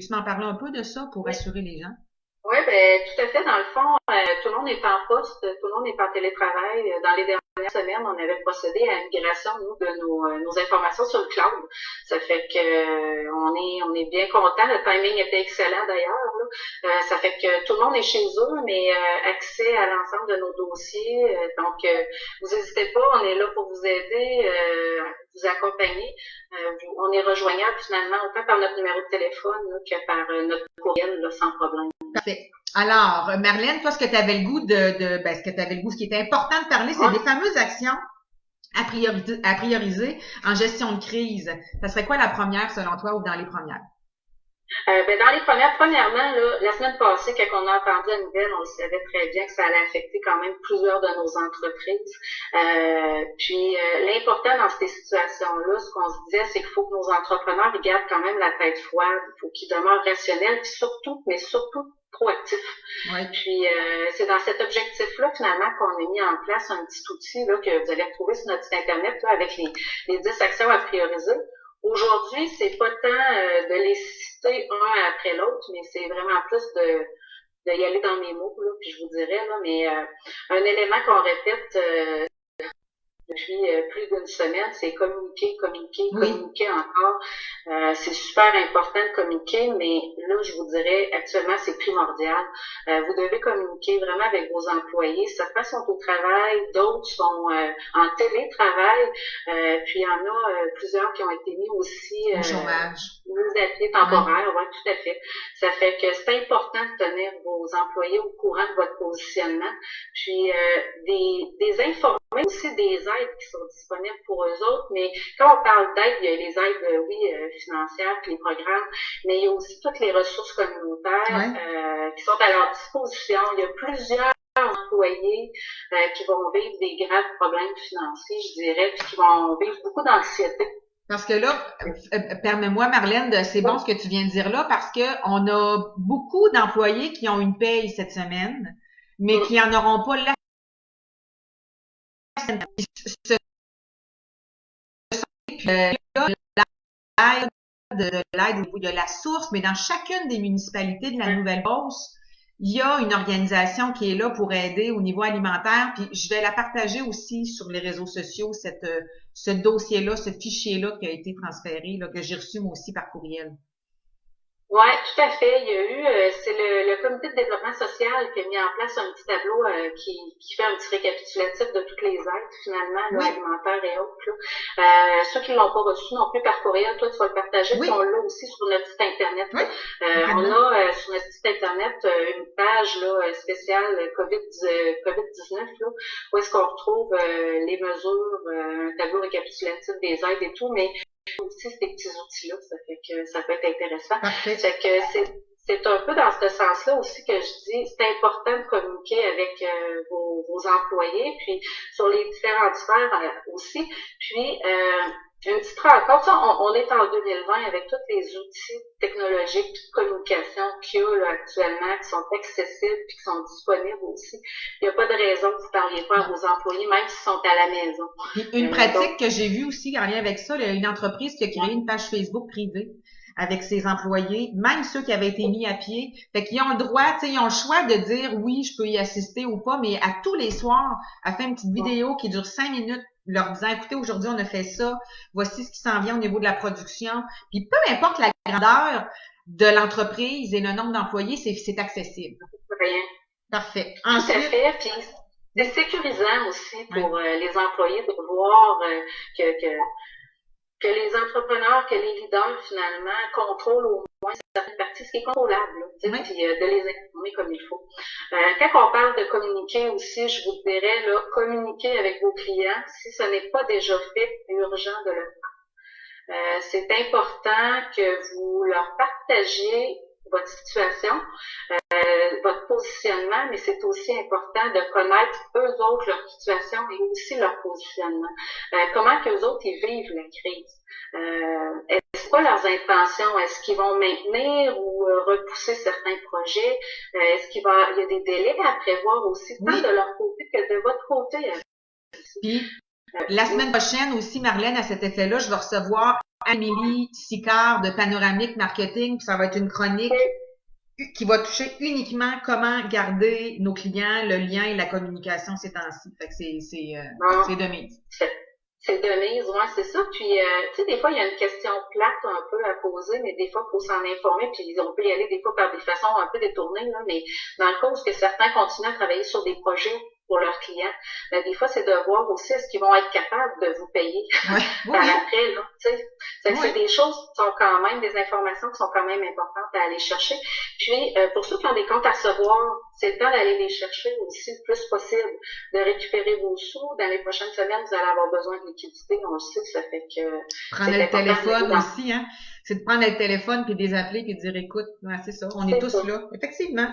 Peux-tu m'en parler un peu de ça pour Oui. rassurer les gens? Oui, ben tout à fait. Dans le fond, tout le monde est en poste, tout le monde est en télétravail. Dans les dernières semaines, on avait procédé à une migration, nous, de nos informations sur le cloud. Ça fait que on est bien content. Le timing était excellent d'ailleurs, là. Ça fait que tout le monde est chez eux, mais accès à l'ensemble de nos dossiers. Donc, vous n'hésitez pas, on est là pour vous aider, vous accompagner. On est rejoignable finalement autant par notre numéro de téléphone là, que par notre courriel là, sans problème. Parfait. Alors, Marlène, toi, ce que tu avais le goût ce que tu avais le goût, ce qui était important de parler, c'est Ouais. des fameuses actions à prioriser en gestion de crise. Ça serait quoi la première selon toi ou dans les premières? Ben dans les premièrement, là, la semaine passée, quand on a entendu la nouvelle, on le savait très bien que ça allait affecter quand même plusieurs de nos entreprises. L'important dans ces situations-là, ce qu'on se disait, c'est qu'il faut que nos entrepreneurs ils gardent quand même la tête froide, il faut qu'ils demeurent rationnels, puis surtout, mais surtout proactifs. Oui. Puis c'est dans cet objectif-là, finalement, qu'on a mis en place un petit outil là, que vous allez retrouver sur notre site Internet là, avec les 10 actions à prioriser. Aujourd'hui, c'est pas tant de les citer un après l'autre, mais c'est vraiment plus de y aller dans mes mots, là, puis je vous dirais, là, mais un élément qu'on répète depuis plus d'une semaine, c'est communiquer, communiquer, Oui. communiquer encore. C'est super important de communiquer, mais là, je vous dirais, actuellement, c'est primordial. Vous devez communiquer vraiment avec vos employés. Certains sont au travail, d'autres sont en télétravail, puis il y en a plusieurs qui ont été mis aussi Au chômage. mis à pied temporaire, oui, tout à fait. Ça fait que c'est important de tenir vos employés au courant de votre positionnement, puis des informer aussi des aides qui sont disponibles pour eux autres, mais quand on parle d'aide, il y a les aides, financières, puis les programmes, mais il y a aussi toutes les ressources communautaires qui sont à leur disposition. Il y a plusieurs employés qui vont vivre des graves problèmes financiers, je dirais, puis qui vont vivre beaucoup d'anxiété. Parce que là, permets-moi, Marlène, c'est bon ce que tu viens de dire là, parce que on a beaucoup d'employés qui ont une paye cette semaine, mais qui en auront pas la l'aide au bout de la source, mais dans chacune des municipalités de la Nouvelle-Beauce, il y a une organisation qui est là pour aider au niveau alimentaire, puis je vais la partager aussi sur les réseaux sociaux, ce dossier-là, ce fichier-là qui a été transféré, là, que j'ai reçu moi aussi par courriel. Oui, tout à fait. Il y a eu, c'est le comité de développement social qui a mis en place un petit tableau qui fait un petit récapitulatif de toutes les aides, finalement, là, alimentaires et autres. Là. Ceux qui l'ont pas reçu non plus par courriel, toi, tu vas le partager, puis on l'a aussi sur notre site Internet. Oui. On a sur notre site Internet une page là, spéciale COVID-19, là, où est-ce qu'on retrouve les mesures, un tableau récapitulatif des aides et tout, mais aussi ces petits outils-là, ça fait que ça peut être intéressant. Parfait. Ça fait que c'est un peu dans ce sens-là aussi que je dis, c'est important de communiquer avec vos employés, puis sur les différentes sphères aussi. Puis une petite rencontre, ça, on est en 2020 avec tous les outils technologiques de communication qu'il y a là, actuellement, qui sont accessibles puis qui sont disponibles aussi. Il n'y a pas de raison que vous ne parliez pas à vos employés, même s'ils sont à la maison. Puis une pratique que j'ai vue aussi en lien avec ça, il y a une entreprise qui a créé une page Facebook privée avec ses employés, même ceux qui avaient été mis à pied. Fait qu'ils ont le droit, tu sais, ils ont le choix de dire oui, je peux y assister ou pas, mais à tous les soirs, elle fait une petite vidéo qui dure 5 minutes leur disant, écoutez, aujourd'hui, on a fait ça, voici ce qui s'en vient au niveau de la production. Puis peu importe la grandeur de l'entreprise et le nombre d'employés, c'est accessible. Rien. Parfait. Ensuite, tout à fait. Puis c'est sécurisant aussi pour les employés de voir que les entrepreneurs, que les leaders, finalement, contrôlent au moins certaines parties, ce qui est contrôlable, là, puis de les informer comme il faut. Quand on parle de communiquer aussi, je vous dirais, là, communiquer avec vos clients, si ce n'est pas déjà fait, c'est urgent de le faire. C'est important que vous leur partagiez votre situation, votre positionnement, mais c'est aussi important de connaître eux autres leur situation et aussi leur positionnement. Comment qu'eux autres ils vivent la crise. Est-ce quoi leurs intentions? Est-ce qu'ils vont maintenir ou repousser certains projets? Est-ce qu'il y a des délais à prévoir aussi, tant de leur côté que de votre côté? Puis, la semaine prochaine aussi, Marlène, à cet effet-là, je vais recevoir Amélie Sicard de Panoramique Marketing, puis ça va être une chronique qui va toucher uniquement comment garder nos clients, le lien et la communication ces temps-ci. Fait que c'est de mise. C'est de mise, ouais, c'est ça. Puis, tu sais, des fois, il y a une question plate un peu à poser, mais des fois, il faut s'en informer, puis on peut y aller des fois par des façons un peu détournées, là, mais dans le cas où certains continuent à travailler sur des projets pour leurs clients, ben, des fois, c'est de voir aussi est-ce qu'ils vont être capables de vous payer par après, là, tu sais. C'est des choses qui sont quand même, des informations qui sont quand même importantes à aller chercher. Puis, pour ceux qui ont des comptes à recevoir, c'est le temps d'aller les chercher aussi le plus possible, de récupérer vos sous. Dans les prochaines semaines, vous allez avoir besoin de liquidité, on le sait, ça fait que... Prendre le téléphone aussi, hein. C'est de prendre le téléphone puis de les appeler puis de dire, écoute, ouais, c'est ça, on est tous là. Effectivement.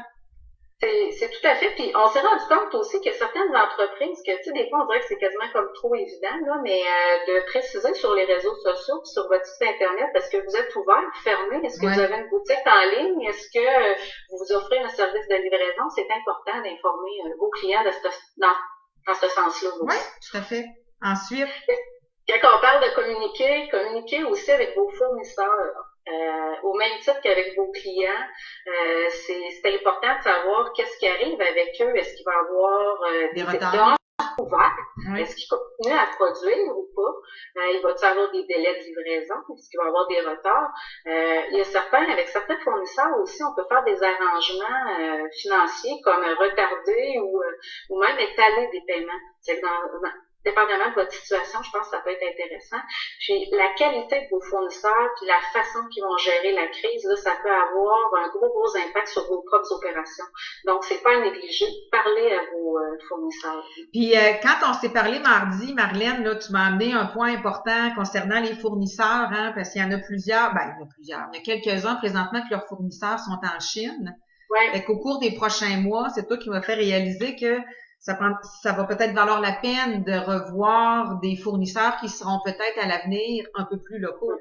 C'est tout à fait. Puis on s'est rendu compte aussi que certaines entreprises, que tu sais, des fois on dirait que c'est quasiment comme trop évident, là, mais de préciser sur les réseaux sociaux, sur votre site internet, est-ce que vous êtes ouvert, fermé, est-ce que vous avez une boutique en ligne, est-ce que vous offrez un service de livraison, c'est important d'informer vos clients dans ce sens-là. Oui, tout à fait. Ensuite. Quand on parle de communiquer aussi avec vos fournisseurs. Au même titre qu'avec vos clients, c'est important de savoir qu'est-ce qui arrive avec eux. Est-ce qu'il va y avoir des retards ouverts? Est-ce qu'ils continuent à produire ou pas? Il va y avoir des délais de livraison? Est-ce qu'il va y avoir des retards? Il y a avec certains fournisseurs aussi, on peut faire des arrangements financiers comme retarder ou même étaler des paiements. C'est que dépendamment de votre situation, je pense que ça peut être intéressant. Puis la qualité de vos fournisseurs, puis la façon qu'ils vont gérer la crise, là, ça peut avoir un gros impact sur vos propres opérations. Donc, c'est pas à négliger. Parlez à vos fournisseurs. Puis quand on s'est parlé mardi, Marlène, là, tu m'as amené un point important concernant les fournisseurs, hein, parce qu'il y en a plusieurs. Il y en a quelques-uns présentement que leurs fournisseurs sont en Chine. Ouais. Fait qu'au cours des prochains mois, c'est toi qui m'as fait réaliser que ça va peut-être valoir la peine de revoir des fournisseurs qui seront peut-être à l'avenir un peu plus locaux.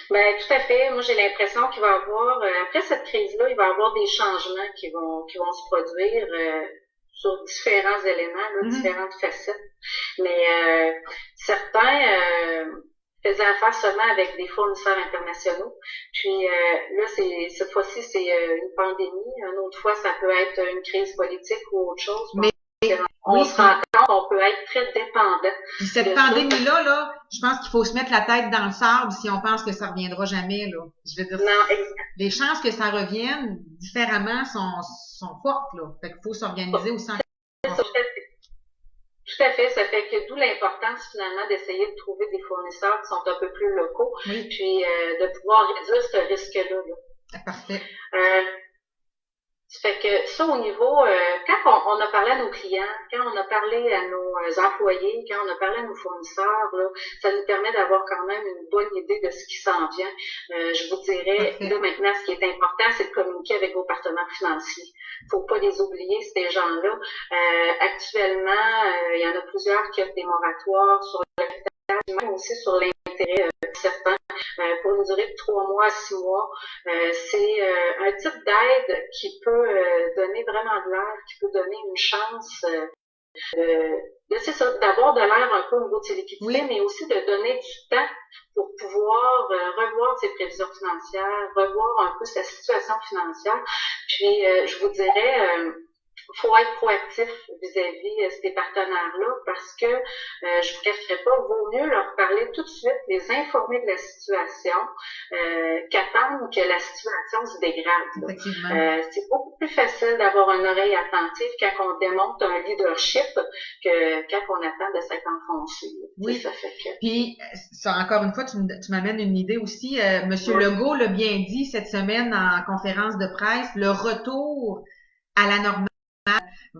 Ben, tout à fait. Moi, j'ai l'impression qu'il va y avoir, après cette crise-là, il va y avoir des changements qui vont se produire sur différents éléments, là, différentes facettes. Mais certains faisaient affaire seulement avec des fournisseurs internationaux. Puis là, cette fois-ci, c'est une pandémie. Une autre fois, ça peut être une crise politique ou autre chose. Mais on se rend compte qu'on peut être très dépendant. Puis cette pandémie-là, là, je pense qu'il faut se mettre la tête dans le sable si on pense que ça reviendra jamais, là. Je veux dire, les chances que ça revienne différemment sont fortes, là. Fait qu'il faut s'organiser aussi en Tout à fait. Ça fait que d'où l'importance, finalement, d'essayer de trouver des fournisseurs qui sont un peu plus locaux. Oui. Puis de pouvoir réduire ce risque-là. Là. Parfait. Ça fait que ça, au niveau, quand on a parlé à nos clients, quand on a parlé à nos employés, quand on a parlé à nos fournisseurs, là, ça nous permet d'avoir quand même une bonne idée de ce qui s'en vient. Je vous dirais, là, maintenant, ce qui est important, c'est de communiquer avec vos partenaires financiers. Faut pas les oublier, ces gens-là. Actuellement, il y en a plusieurs qui offrent des moratoires sur le capital, même aussi sur l'intérêt certains. Pour une durée de 3 mois à 6 mois. C'est un type d'aide qui peut donner vraiment de l'air, qui peut donner une chance d'avoir de l'air un peu au niveau de ses liquidités, mais aussi de donner du temps pour pouvoir revoir ses prévisions financières, revoir un peu sa situation financière. Puis, je vous dirais... faut être proactif vis-à-vis ces partenaires-là parce que je vous cacherai pas, vaut mieux leur parler tout de suite, les informer de la situation qu'attendre que la situation se dégrade. C'est beaucoup plus facile d'avoir une oreille attentive quand on démontre un leadership que quand on attend de s'être enfoncé. Oui. Ça fait que... Puis, ça, encore une fois, tu m'amènes une idée aussi. Monsieur Legault l'a bien dit cette semaine en conférence de presse, le retour à la normale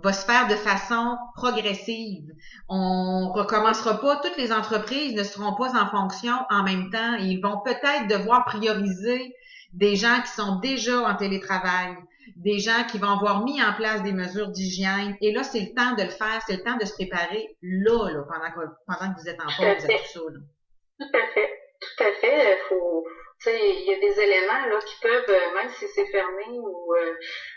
va se faire de façon progressive. On recommencera pas, toutes les entreprises ne seront pas en fonction en même temps. Ils vont peut-être devoir prioriser des gens qui sont déjà en télétravail, des gens qui vont avoir mis en place des mesures d'hygiène. Et là, c'est le temps de le faire, c'est le temps de se préparer pendant que vous êtes en pause. Tout à fait. Tout à fait. Tu sais, il y a des éléments là qui peuvent, même si c'est fermé ou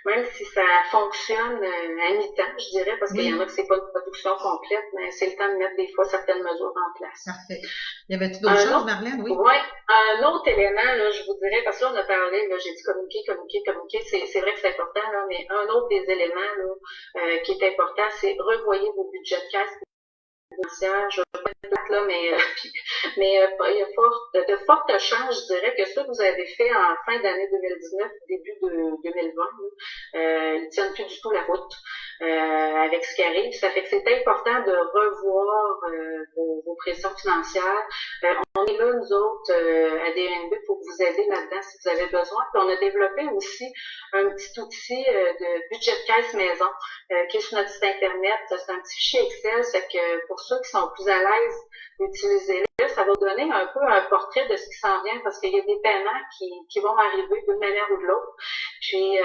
même si ça fonctionne à mi-temps, je dirais, parce qu'il y en a que c'est pas une production complète, mais c'est le temps de mettre des fois certaines mesures en place. Parfait. Y avait-tu d'autres choses, Marlène? Oui. Oui. Un autre élément, là, je vous dirais, parce que là, on a parlé, là, j'ai dit communiquer, c'est vrai que c'est important, là, mais un autre des éléments là, qui est important, c'est revoyez vos budgets de caisse financière. Je vais pas être plate, là, il y a de fortes chances, je dirais, que ce que vous avez fait en fin d'année 2019, début de 2020, ils tiennent plus du tout la route avec ce qui arrive. Ça fait que c'est important de revoir vos pressions financières. On est là, nous autres, à DNB pour vous aider là-dedans si vous avez besoin. Puis on a développé aussi un petit outil de budget de caisse maison qui est sur notre site Internet. C'est un petit fichier Excel, c'est que pour ceux qui sont plus à l'aise d'utiliser-le, ça va donner un peu un portrait de ce qui s'en vient parce qu'il y a des paiements qui vont arriver d'une manière ou de l'autre. Puis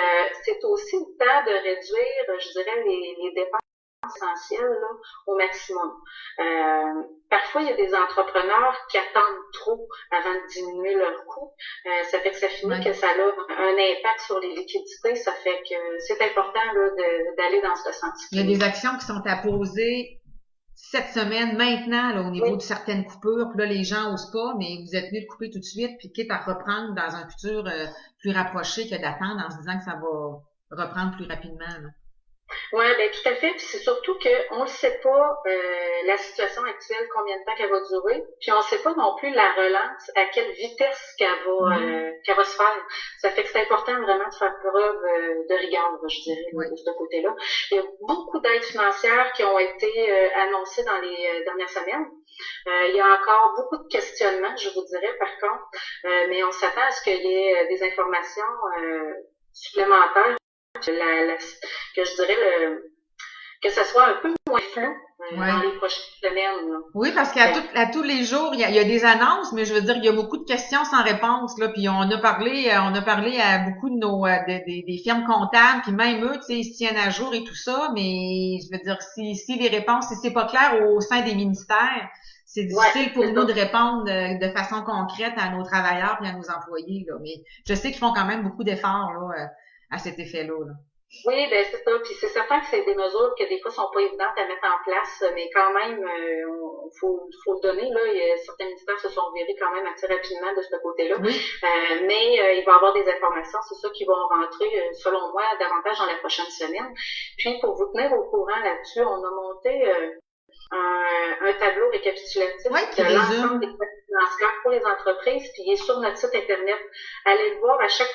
c'est aussi le temps de réduire, je dirais, les dépenses essentielles là, au maximum. Parfois, il y a des entrepreneurs qui attendent trop avant de diminuer leurs coûts. Ça fait que ça finit que ça a un impact sur les liquidités. Ça fait que c'est important là, d'aller dans ce sens. Il y a des actions qui sont à poser cette semaine, maintenant, là, au niveau de certaines coupures. Puis là, les gens osent pas, mais vous êtes mieux de couper tout de suite, puis quitte à reprendre dans un futur plus rapproché que d'attendre en se disant que ça va reprendre plus rapidement. Là. Oui, ben tout à fait. Puis c'est surtout qu'on ne sait pas la situation actuelle, combien de temps qu'elle va durer. Puis on ne sait pas non plus la relance, à quelle vitesse qu'elle va se faire. Ça fait que c'est important vraiment de faire preuve de rigueur, je dirais, de ce côté-là. Il y a beaucoup d'aides financières qui ont été annoncées dans les dernières semaines. Il y a encore beaucoup de questionnements, je vous dirais, par contre. Mais on s'attend à ce qu'il y ait des informations supplémentaires. Que je dirais que ça soit un peu moins flou dans les prochaines semaines. Là. Oui, parce qu'à tous les jours, il y a des annonces, mais je veux dire, il y a beaucoup de questions sans réponse, là. Puis on a parlé à beaucoup de nos des firmes comptables, puis même eux, tu sais, ils se tiennent à jour et tout ça, mais je veux dire, si les réponses, si c'est pas clair au sein des ministères, c'est difficile pour nous de répondre de façon concrète à nos travailleurs et à nos employés, là. Mais je sais qu'ils font quand même beaucoup d'efforts, là. À cet effet-là. Là. Oui, ben c'est ça. Puis c'est certain que c'est des mesures que des fois sont pas évidentes à mettre en place, mais quand même, faut le donner. Là, certains ministères se sont virés quand même assez rapidement de ce côté-là. Oui. Mais il va y avoir des informations, c'est ça, qui vont rentrer, selon moi, davantage dans la prochaine semaine. Puis pour vous tenir au courant là-dessus, on a monté un tableau récapitulatif de l'ensemble des financières pour les entreprises, puis il est sur notre site Internet. Allez le voir à chaque fois